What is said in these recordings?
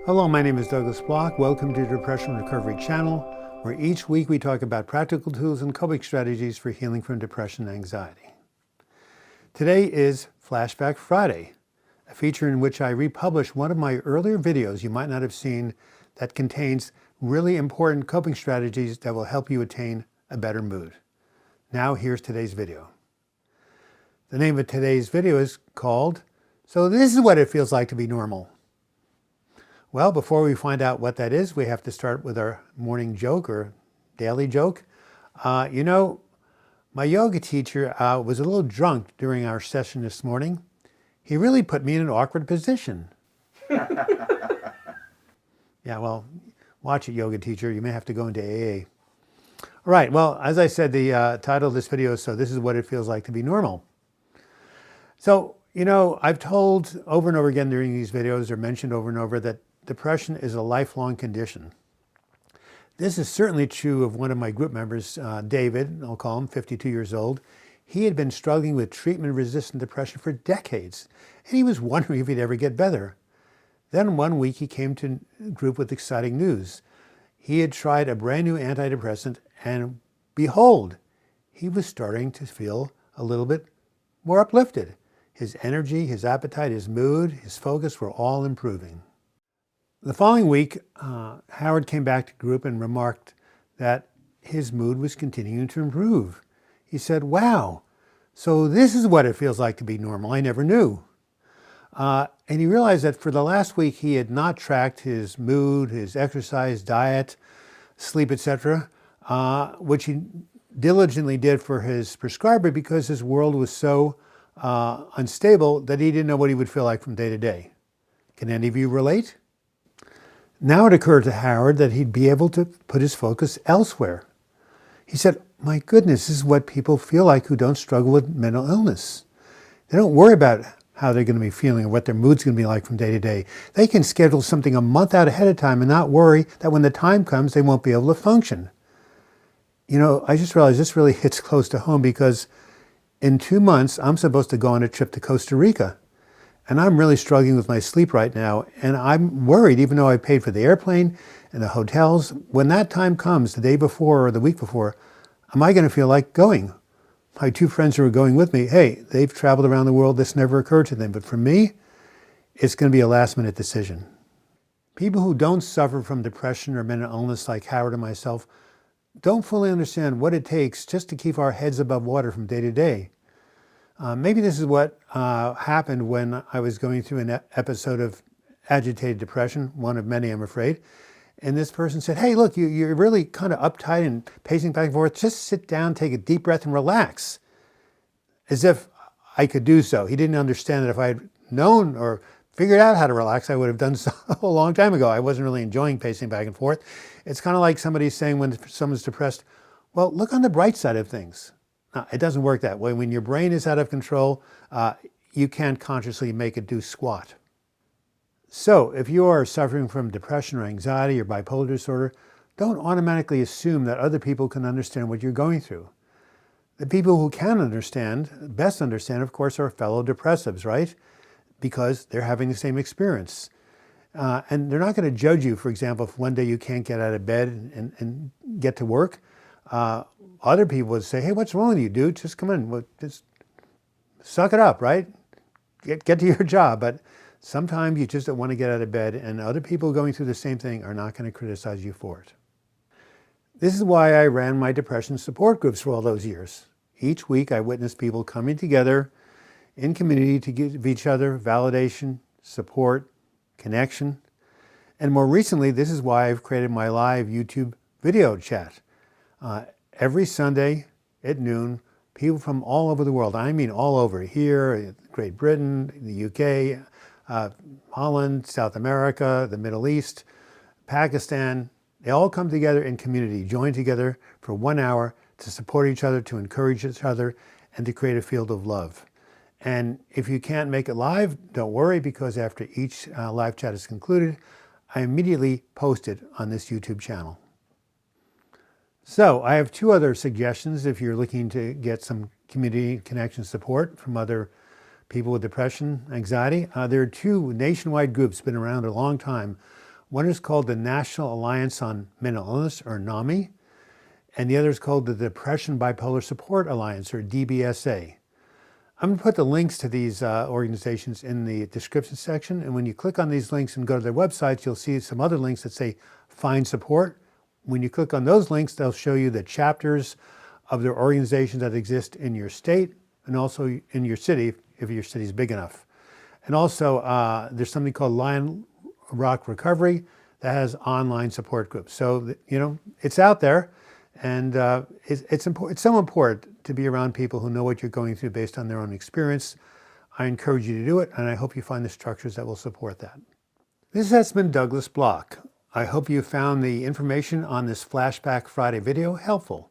Hello, my name is Douglas Bloch. Welcome to the Depression Recovery Channel, where each week we talk about practical tools and coping strategies for healing from depression and anxiety. Today is Flashback Friday, a feature in which I republish one of my earlier videos you might not have seen that contains really important coping strategies that will help you attain a better mood. Now here's today's video. The name of today's video is called, So This Is What It Feels Like to Be Normal. Well, before we find out what that is, we have to start with our morning joke or daily joke. My yoga teacher was a little drunk during our session this morning. He really put me in an awkward position. Yeah, well, watch it, yoga teacher. You may have to go into AA. All right, well, as I said, the title of this video is So This Is What It Feels Like to Be Normal. So, I've told over and over again during these videos, or mentioned over and over, that depression is a lifelong condition. This is certainly true of one of my group members, David, I'll call him, 52 years old. He had been struggling with treatment-resistant depression for decades, and he was wondering if he'd ever get better. Then one week he came to a group with exciting news. He had tried a brand new antidepressant, and behold, he was starting to feel a little bit more uplifted. His energy, his appetite, his mood, his focus were all improving. The following week, Howard came back to group and remarked that his mood was continuing to improve. He said, "Wow, so this is what it feels like to be normal. I never knew." And he realized that for the last week, he had not tracked his mood, his exercise, diet, sleep, etc., which he diligently did for his prescriber because his world was so unstable that he didn't know what he would feel like from day to day. Can any of you relate? Now it occurred to Howard that he'd be able to put his focus elsewhere. He said, "My goodness, this is what people feel like who don't struggle with mental illness. They don't worry about how they're going to be feeling or what their mood's going to be like from day to day. They can schedule something a month out ahead of time and not worry that when the time comes, they won't be able to function." I just realized this really hits close to home because in 2 months, I'm supposed to go on a trip to Costa Rica. And I'm really struggling with my sleep right now. And I'm worried, even though I paid for the airplane and the hotels, when that time comes, the day before or the week before, am I going to feel like going? My 2 friends who are going with me, hey, they've traveled around the world. This never occurred to them. But for me, it's going to be a last-minute decision. People who don't suffer from depression or mental illness like Howard and myself don't fully understand what it takes just to keep our heads above water from day to day. Maybe this is what happened when I was going through an episode of agitated depression, one of many, I'm afraid. And this person said, "Hey, look, you're really kind of uptight and pacing back and forth. Just sit down, take a deep breath and relax." As if I could do so. He didn't understand that if I had known or figured out how to relax, I would have done so a long time ago. I wasn't really enjoying pacing back and forth. It's kind of like somebody saying when someone's depressed, well, look on the bright side of things. No, it doesn't work that way. When your brain is out of control, you can't consciously make it do squat. So if you are suffering from depression or anxiety or bipolar disorder, don't automatically assume that other people can understand what you're going through. The people who can understand, best understand, of course, are fellow depressives, right? Because they're having the same experience. And they're not going to judge you, for example, if one day you can't get out of bed and get to work. Other people would say, "Hey, what's wrong with you, dude? Just come in, just suck it up, right? Get to your job." But sometimes you just don't want to get out of bed, and other people going through the same thing are not going to criticize you for it. This is why I ran my depression support groups for all those years. Each week I witnessed people coming together in community to give each other validation, support, connection. And more recently, this is why I've created my live YouTube video chat. Every Sunday at noon, people from all over the world, I mean all over, here, Great Britain, the UK, Holland, South America, the Middle East, Pakistan, they all come together in community, join together for 1 hour to support each other, to encourage each other, and to create a field of love. And if you can't make it live, don't worry, because after each live chat is concluded, I immediately post it on this YouTube channel. So I have 2 other suggestions if you're looking to get some community connection support from other people with depression, anxiety. There are 2 nationwide groups, been around a long time. One is called the National Alliance on Mental Illness, or NAMI, and the other is called the Depression Bipolar Support Alliance, or DBSA. I'm going to put the links to these organizations in the description section, and when you click on these links and go to their websites, you'll see some other links that say Find Support. When you click on those links, they'll show you the chapters of their organizations that exist in your state and also in your city, if your city is big enough. And also, there's something called Lion Rock Recovery that has online support groups. So, it's out there, and it's so important to be around people who know what you're going through based on their own experience. I encourage you to do it, and I hope you find the structures that will support that. This has been Douglas Bloch. I hope you found the information on this Flashback Friday video helpful.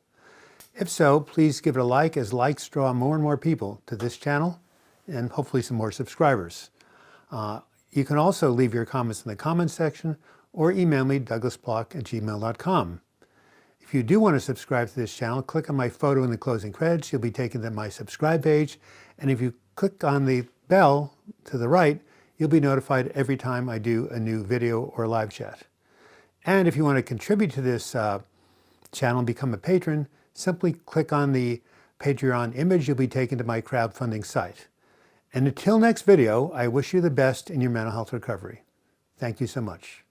If so, please give it a like, as likes draw more and more people to this channel and hopefully some more subscribers. You can also leave your comments in the comments section or email me, douglasbloch@gmail.com. If you do want to subscribe to this channel, click on my photo in the closing credits. You'll be taken to my subscribe page. And if you click on the bell to the right, you'll be notified every time I do a new video or live chat. And if you want to contribute to this channel and become a patron, simply click on the Patreon image. You'll be taken to my crowdfunding site. And until next video, I wish you the best in your mental health recovery. Thank you so much.